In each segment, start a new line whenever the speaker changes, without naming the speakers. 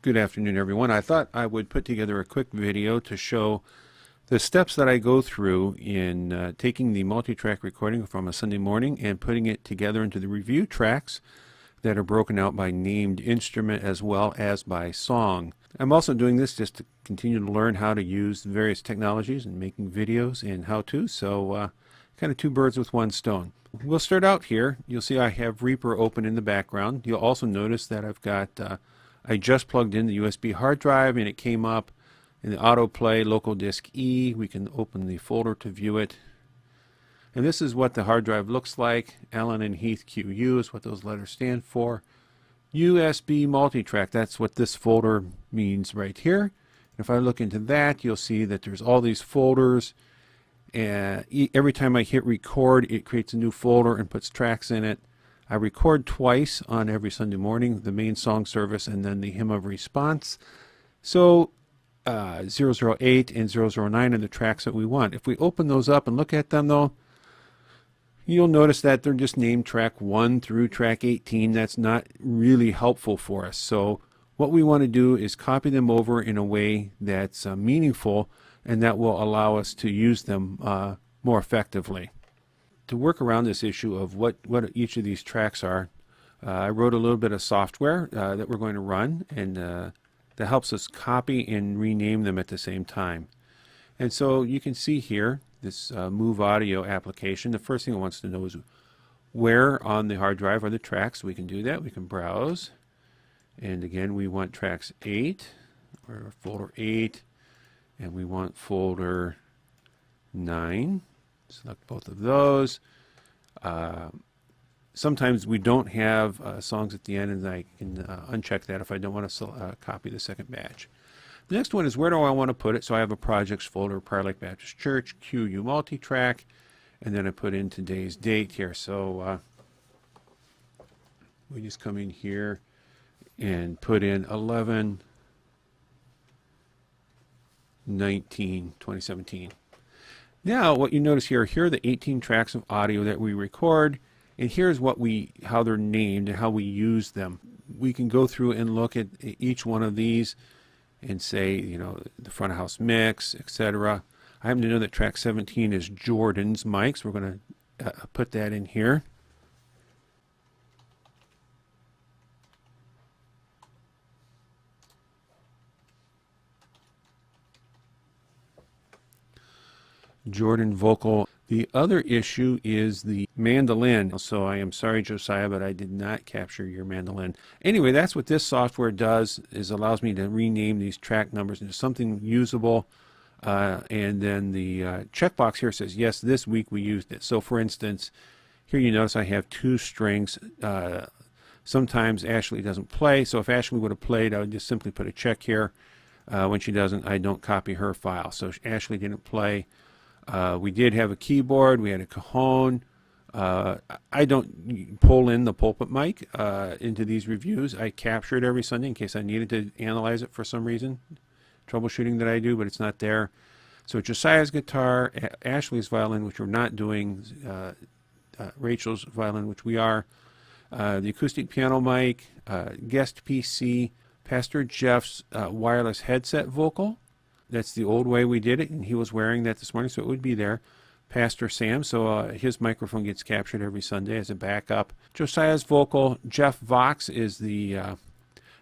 Good afternoon, everyone. I thought I would put together a quick video to show the steps that I go through in taking the multi-track recording from a Sunday morning and putting it together into the review tracks that are broken out by named instrument as well as by song. I'm also doing this just to continue to learn how to use various technologies and making videos and how to, so kind of two birds with one stone. We'll start out here. You'll see I have Reaper open in the background. You'll also notice that I've got I just plugged in the USB hard drive and it came up in the autoplay local disk E. We can open the folder to view it. And this is what the hard drive looks like. Allen and Heath QU is what those letters stand for. USB multitrack, that's what this folder means right here. If I look into that, you'll see that there's all these folders. And every time I hit record, it creates a new folder and puts tracks in it. I record twice on every Sunday morning, the main song service and then the hymn of response. So 008 and 009 are the tracks that we want. If we open those up and look at them though, you'll notice that they're just named track 1 through track 18. That's not really helpful for us. So what we want to do is copy them over in a way that's meaningful, and that will allow us to use them more effectively. To work around this issue of what each of these tracks are, I wrote a little bit of software that we're going to run, and that helps us copy and rename them at the same time. And so you can see here this Move Audio application. The first thing it wants to know is where on the hard drive are the tracks. We can do that. We can browse, and again we want tracks 8 or folder 8, and we want folder 9. Select both of those. Sometimes we don't have songs at the end, and I can uncheck that if I don't want to copy the second batch. The next one is where do I want to put it? So I have a projects folder, Prior Lake Baptist Church, QU multitrack, and then I put in today's date here. So we just come in here and put in 11/19/2017. Now what you notice here are the 18 tracks of audio that we record, and here's how they're named and how we use them. We can go through and look at each one of these and say, you know, the front of house mix, etc. I happen to know that track 17 is Jordan's mic, so we're going to put that in here. Jordan vocal. The other issue is the mandolin. So I am sorry, Josiah, but I did not capture your mandolin. Anyway, that's what this software does, is allows me to rename these track numbers into something usable. And then the checkbox here says, yes, this week we used it. So for instance, here you notice I have 2 strings. Sometimes Ashley doesn't play. So if Ashley would have played, I would just simply put a check here. When she doesn't, I don't copy her file. So Ashley didn't play. We did have a keyboard, we had a cajon. I don't pull in the pulpit mic into these reviews. I capture it every Sunday in case I needed to analyze it for some reason. Troubleshooting that I do, but it's not there. So Josiah's guitar, Ashley's violin, which we're not doing, Rachel's violin, which we are, the acoustic piano mic, guest PC, Pastor Jeff's wireless headset vocal. That's the old way we did it, and he was wearing that this morning, so it would be there. Pastor Sam, so his microphone gets captured every Sunday as a backup. Josiah's vocal, Jeff Vox is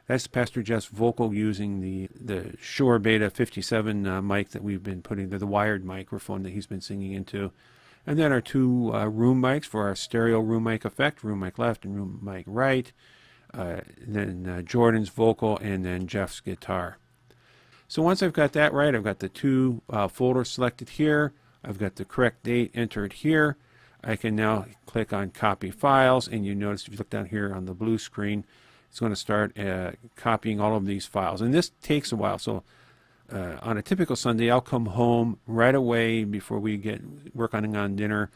that's Pastor Jeff's vocal using the Shure Beta 57 mic that we've been putting there, the wired microphone that he's been singing into. And then our 2 room mics for our stereo room mic effect, room mic left and room mic right. Then Jordan's vocal, and then Jeff's guitar. So once I've got that right, I've got the 2 folders selected here. I've got the correct date entered here. I can now click on Copy Files, and you notice if you look down here on the blue screen, it's going to start copying all of these files. And this takes a while. So on a typical Sunday, I'll come home right away before we get working on dinner.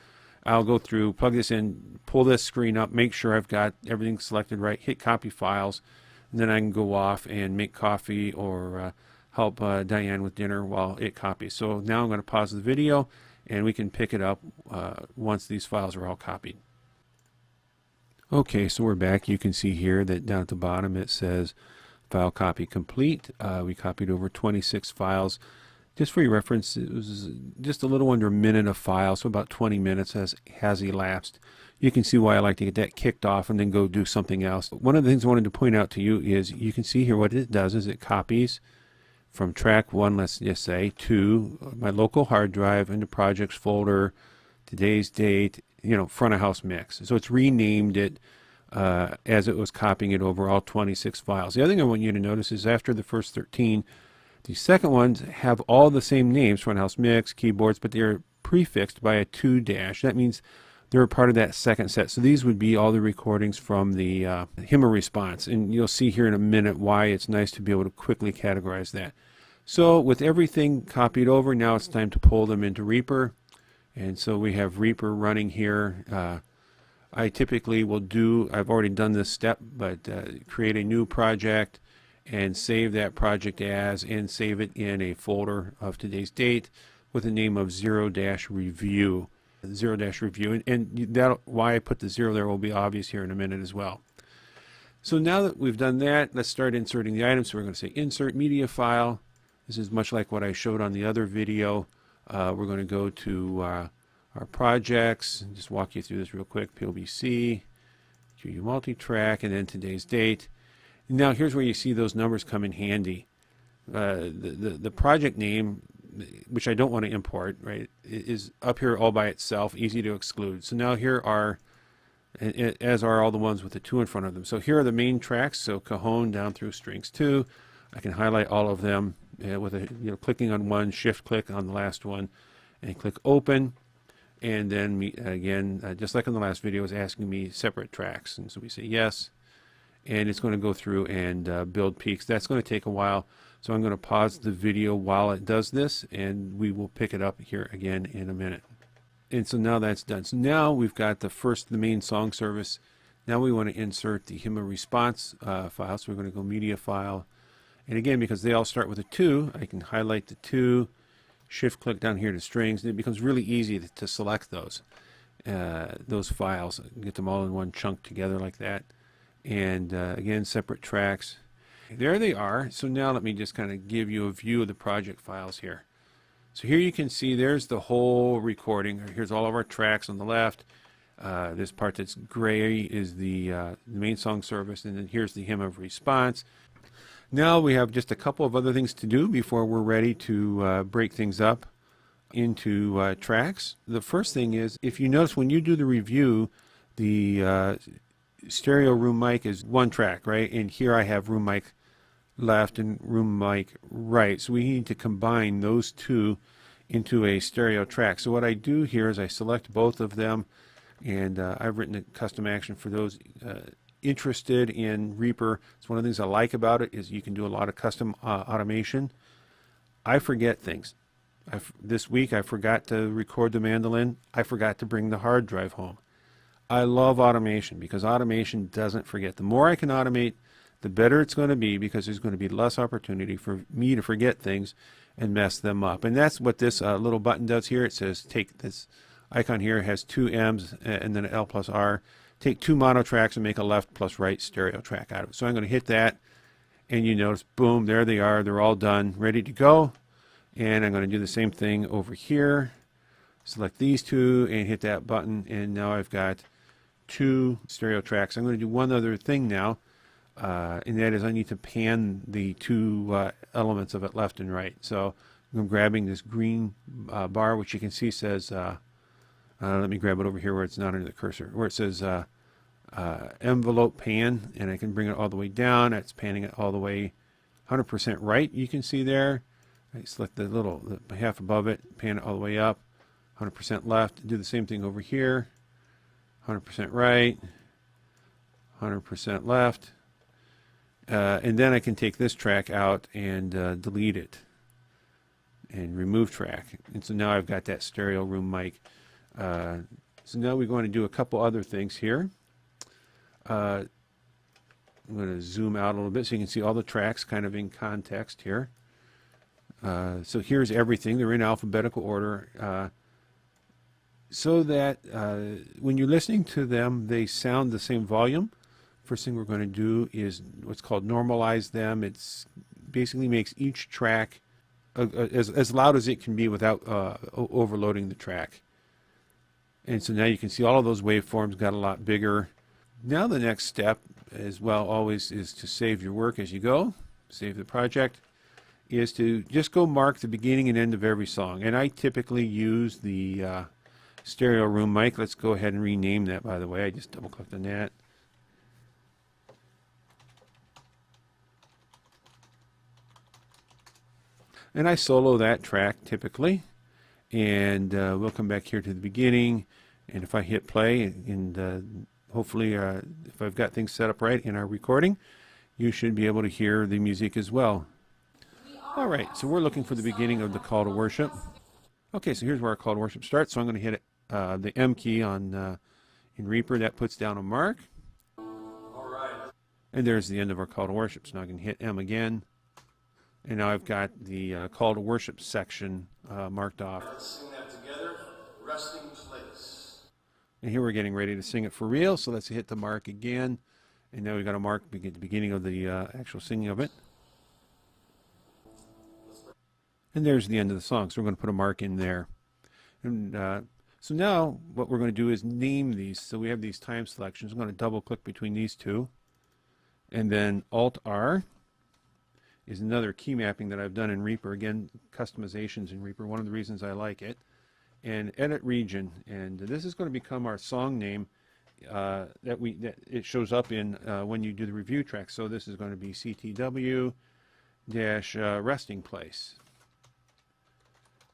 I'll go through, plug this in, pull this screen up, make sure I've got everything selected right, hit Copy Files, and then I can go off and make coffee or help Diane with dinner while it copies. So now I'm going to pause the video and we can pick it up once these files are all copied. Okay, so we're back. You can see here that down at the bottom it says File copy complete. We copied over 26 files. Just for your reference, it was just a little under a minute of file, so about 20 minutes has elapsed. You can see why I like to get that kicked off and then go do something else. One of the things I wanted to point out to you is you can see here what it does is it copies from track 1, let's just say, to my local hard drive into projects folder, today's date, front of house mix. So it's renamed it as it was copying it over all 26 files. The other thing I want you to notice is after the first 13, the second ones have all the same names, front house mix, keyboards, but they're prefixed by a 2-. That means they're a part of that second set. So these would be all the recordings from the HIMA response. And you'll see here in a minute why it's nice to be able to quickly categorize that. So with everything copied over, now it's time to pull them into Reaper. And so we have Reaper running here. I typically will I've already done this step, but create a new project and save that project as, and save it in a folder of today's date with the name of 0-review. 0-review, and that why I put the 0 there will be obvious here in a minute as well. So now that we've done that, let's start inserting the items. So we're going to say insert media file. This is much like what I showed on the other video. We're going to go to our projects and just walk you through this real quick. PLBC, QU multi-track, and then today's date. Now here's where you see those numbers come in handy. The project name, which I don't want to import, right, is up here all by itself, easy to exclude. So now here are, as are all the ones with the 2 in front of them. So here are the main tracks, so Cajon down through strings 2. I can highlight all of them with a clicking on one, shift click on the last one, and click open. And then again, just like in the last video, it's asking me separate tracks. And so we say yes, and it's going to go through and build peaks. That's going to take a while. So I'm going to pause the video while it does this, and we will pick it up here again in a minute. And so now that's done. So now we've got the main song service. Now we want to insert the HIMA response file. So we're going to go media file. And again, because they all start with a 2, I can highlight the 2, shift click down here to strings, and it becomes really easy to select those files, get them all in one chunk together like that. And again, separate tracks. There they are. So now let me just kind of give you a view of the project files here. So here you can see there's the whole recording. Here's all of our tracks on the left. This part that's gray is the main song service, and then here's the HIMA response. Now we have just a couple of other things to do before we're ready to break things up into tracks. The first thing is, if you notice when you do the review, the stereo room mic is one track, right? And here I have room mic left and room mic right. So we need to combine those two into a stereo track. So what I do here is I select both of them, and I've written a custom action for those interested in Reaper. It's one of the things I like about it is you can do a lot of custom automation. I forget things. This week I forgot to record the mandolin. I forgot to bring the hard drive home. I love automation because automation doesn't forget. The more I can automate, the better it's going to be, because there's going to be less opportunity for me to forget things and mess them up. And that's what this little button does here. It says take this icon here, has 2 M's and then an L plus R. Take 2 mono tracks and make a left plus right stereo track out of it. So I'm going to hit that, and you notice, boom, there they are. They're all done, ready to go. And I'm going to do the same thing over here. Select these 2 and hit that button, and now I've got 2 stereo tracks. I'm going to do one other thing now, and that is I need to pan the 2 elements of it left and right. So I'm grabbing this green bar, which you can see says, let me grab it over here where it's not under the cursor, where it says envelope pan, and I can bring it all the way down. It's panning it all the way 100% right. You can see there. I select the half above it, pan it all the way up, 100% left. Do the same thing over here, 100% right, 100% left. And then I can take this track out and delete it and remove track. And so now I've got that stereo room mic. So now we're going to do a couple other things here. I'm going to zoom out a little bit so you can see all the tracks kind of in context here. So here's everything. They're in alphabetical order, so that when you're listening to them, they sound the same volume First thing we're going to do is what's called normalize them. It's basically makes each track as loud as it can be without overloading the track. And so now you can see all of those waveforms got a lot bigger. Now the next step, as well always, is to save your work as you go. Save the project. Is to just go mark the beginning and end of every song. And I typically use the stereo room mic. Let's go ahead and rename that, by the way. I just double clicked on that. And I solo that track typically. And we'll come back here to the beginning. And if I hit play, and hopefully if I've got things set up right in our recording, you should be able to hear the music as well. All right, so we're looking for the beginning of the call to worship. Okay, so here's where our call to worship starts. So I'm going to hit the M key on in Reaper. That puts down a mark.
All right.
And there's the end of our call to worship. So now I can hit M again. And now I've got the call to worship section marked off.
Let's sing that together. Resting place.
And here we're getting ready to sing it for real. So let's hit the mark again. And now we've got to mark the beginning of the actual singing of it. And there's the end of the song. So we're going to put a mark in there. And so now what we're going to do is name these. So we have these time selections. I'm going to double click between these two. And then Alt-R is another key mapping that I've done in Reaper. Again, customizations in Reaper, one of the reasons I like it. And Edit Region. And this is going to become our song name that it shows up in when you do the review track. So this is going to be CTW resting place.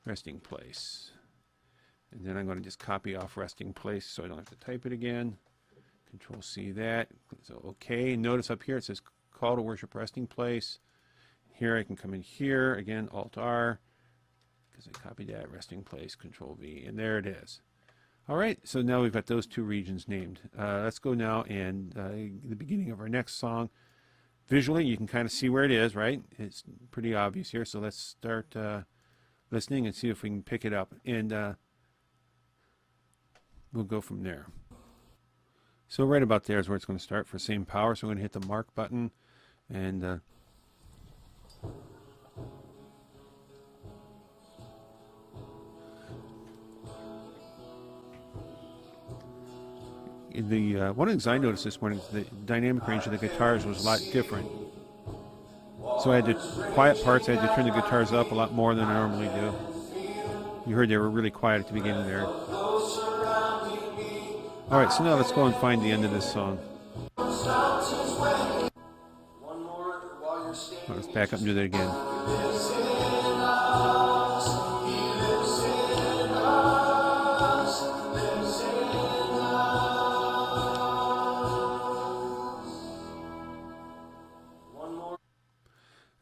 Resting place. And then I'm going to just copy off resting place so I don't have to type it again. Control C that. So OK. Notice up here it says call to worship resting place. Here I can come in here again, Alt R, because I copied that resting place. Control V, and there it is. All right. So now we've got those two regions named. Let's go now and the beginning of our next song. Visually, you can kind of see where it is, right? It's pretty obvious here. So let's start listening and see if we can pick it up, and we'll go from there. So right about there is where it's going to start for same power. So I'm going to hit the mark button, and one of the things I noticed this morning is the dynamic range of the guitars was a lot different. So I had to quiet parts. I had to turn the guitars up a lot more than I normally do. You heard they were really quiet at the beginning there. All right, so now let's go and find the end of this song. Let's back up and do that again.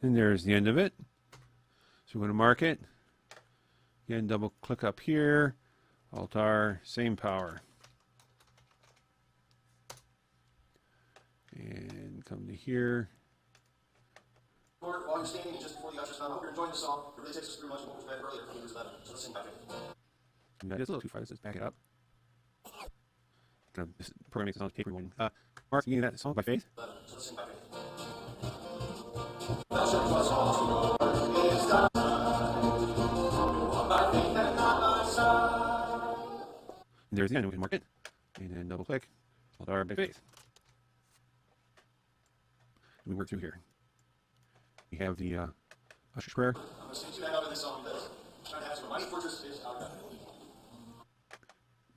And there's the end of it. So we're going to mark it. Again, double click up here. Alt-R, same power. And come to here.
Lord, while you're standing just before the ushers come, I hope you're enjoying the song. It really takes us through much of what was read earlier from Hebrews 11. So let's sing back in.
That is a little too far. Let's back it up. This program makes it sound like tape recording. Mark, you that song by faith?
So let's sing back in.
And there's the end. We can mark it. And then double click. Alt-R by faith. And we work through here. We have the Usher's Prayer.
I'm going to sing you back out of this song because I'm trying to have some mighty fortress is out of that.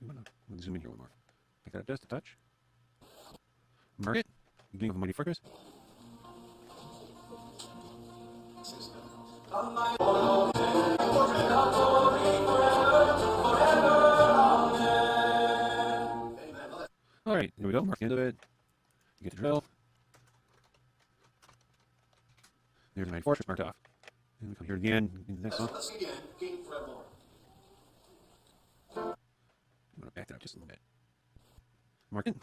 I'm going to zoom in here one more. Pick that up just a touch. Mark it. Beginning of the mighty fortress. All right, there we go. Mark the end of it. You get the drill. There's the mighty fortress marked off. And we come here again. The next song.
Let's sing again. King forevermore.
I'm going to back that up just a little bit. Mark it.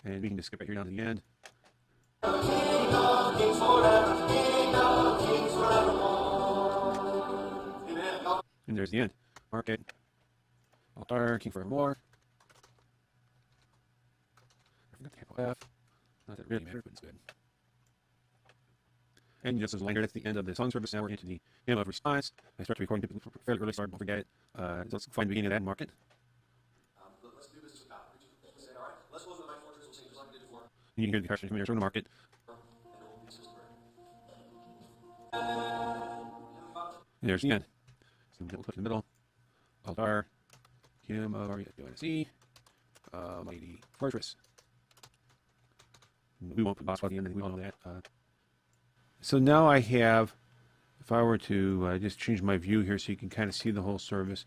And we can just skip right here down to the end.
King of kings forever. King of kings forevermore. Amen.
And there's the end. Mark it. Alt-R, King forevermore. I forgot the capital F. Not that it really matters, but it's good. And just as a reminder, that's the end of the song service. Now we're into the hymn of response. I start the recording typically fairly early, so don't forget it. So let's find the beginning of that and mark it.
Let's do business with power. Say, all right, let's close the night fortress. We'll sing just like we did before.
And you can hear the question from here, so I'm going to mark it. And there's the end. So we'll put in the middle. Altar. Hymn of R-E-S-P-O-N-S-E. Mighty Fortress. We won't put boss at the end, and we all know that. So now I have, if I were to just change my view here so you can kind of see the whole service,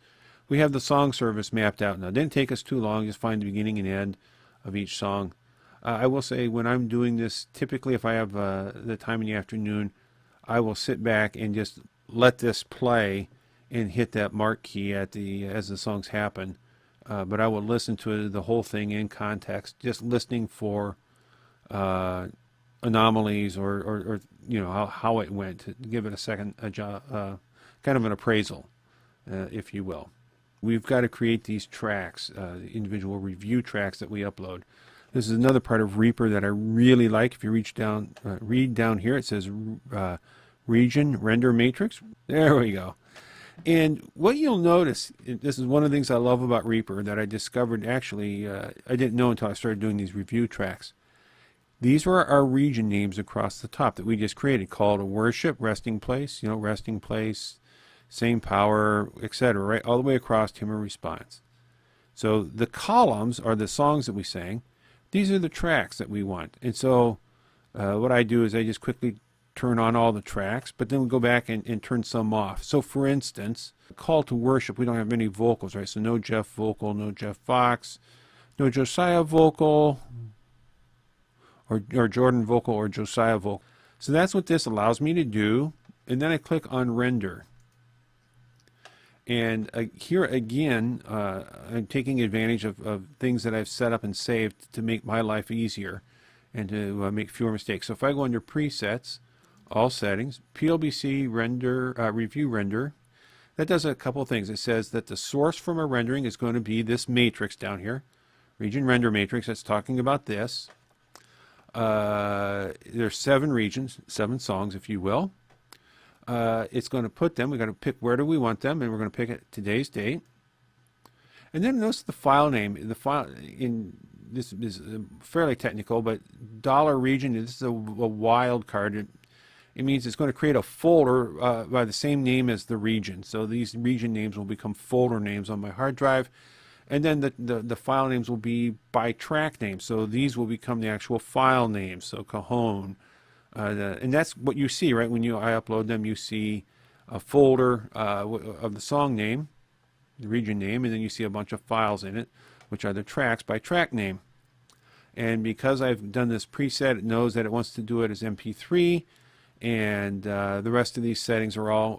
we have the song service mapped out now. It didn't take us too long, just find the beginning and end of each song. I will say when I'm doing this, typically if I have the time in the afternoon, I will sit back and just let this play and hit that mark key at the as the songs happen. But I will listen to the whole thing in context, just listening for anomalies or you know how it went, to give it a second kind of an appraisal, if you will. We've got to create these tracks, individual review tracks that we upload. This is another part of Reaper that I really like. If you read down here, it says region render matrix. There we go. And what you'll notice, this is one of the things I love about Reaper that I discovered actually, I didn't know until I started doing these review tracks. These were our region names across the top that we just created: call to worship, resting place, resting place, same power, etc., right? All the way across hymn or response. So the columns are the songs that we sang. These are the tracks that we want. And so what I do is I just quickly turn on all the tracks, but then we go back and turn some off. So for instance, call to worship, we don't have any vocals, right? So no Jeff vocal, no Jeff Fox, no Josiah vocal, or Jordan vocal or Josiah vocal. So that's what this allows me to do. And then I click on render. And here again, I'm taking advantage of things that I've set up and saved to make my life easier and to make fewer mistakes. So if I go under presets, all settings, PLBC render, review render, that does a couple of things. It says that the source from a rendering is going to be this matrix down here, region render matrix. That's talking about this. There's 7 regions, 7 songs, if you will. It's going to put them, we've got to pick where do we want them, and we're going to pick today's date. And then notice the file name. The file, this is fairly technical, but $region, this is a wild card. It means it's going to create a folder by the same name as the region. So these region names will become folder names on my hard drive. And then the file names will be by track name. So these will become the actual file names. So Cajon. And that's what you see, right? When I upload them, you see a folder of the song name, the region name, and then you see a bunch of files in it, which are the tracks by track name. And because I've done this preset, it knows that it wants to do it as MP3, and the rest of these settings are all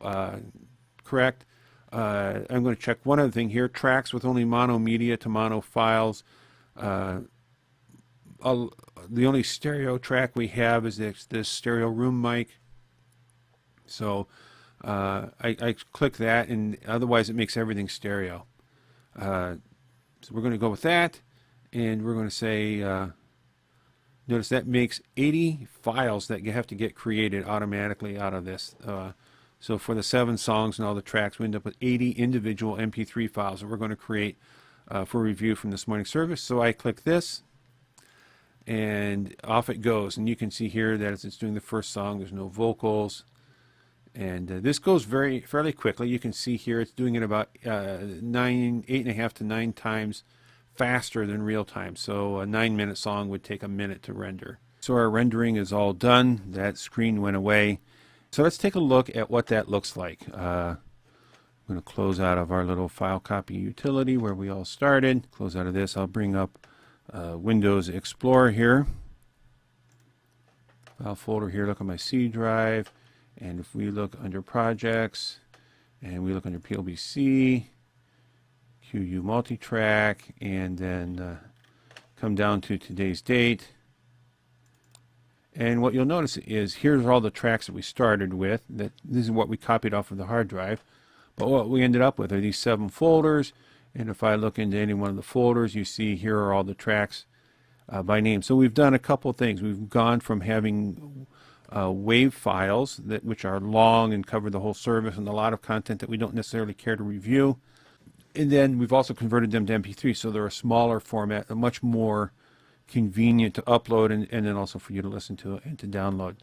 correct. I'm going to check one other thing here: tracks with only mono media to mono files. The only stereo track we have is this stereo room mic. So I click that, and otherwise it makes everything stereo. So we're going to go with that, and we're going to say, notice that makes 80 files that you have to get created automatically out of this. So for the 7 songs and all the tracks, we end up with 80 individual MP3 files that we're going to create for review from this morning's service. So I click this, and off it goes. And you can see here that as it's doing the first song, there's no vocals. And this goes fairly quickly. You can see here it's doing it about 8.5 to 9 times faster than real time. So a 9-minute song would take a minute to render. So our rendering is all done. That screen went away. So let's take a look at what that looks like. I'm going to close out of our little file copy utility where we all started. Close out of this. I'll bring up Windows Explorer here. File folder here. Look at my C drive. And if we look under projects and we look under PLBC, QU multitrack, and then come down to today's date. And what you'll notice is here's all the tracks that we started with. This is what we copied off of the hard drive. But what we ended up with are these 7 folders. And if I look into any one of the folders, you see here are all the tracks by name. So we've done a couple of things. We've gone from having WAV files which are long and cover the whole service and a lot of content that we don't necessarily care to review. And then we've also converted them to MP3, so they're a smaller format, a much more convenient to upload and then also for you to listen to and to download.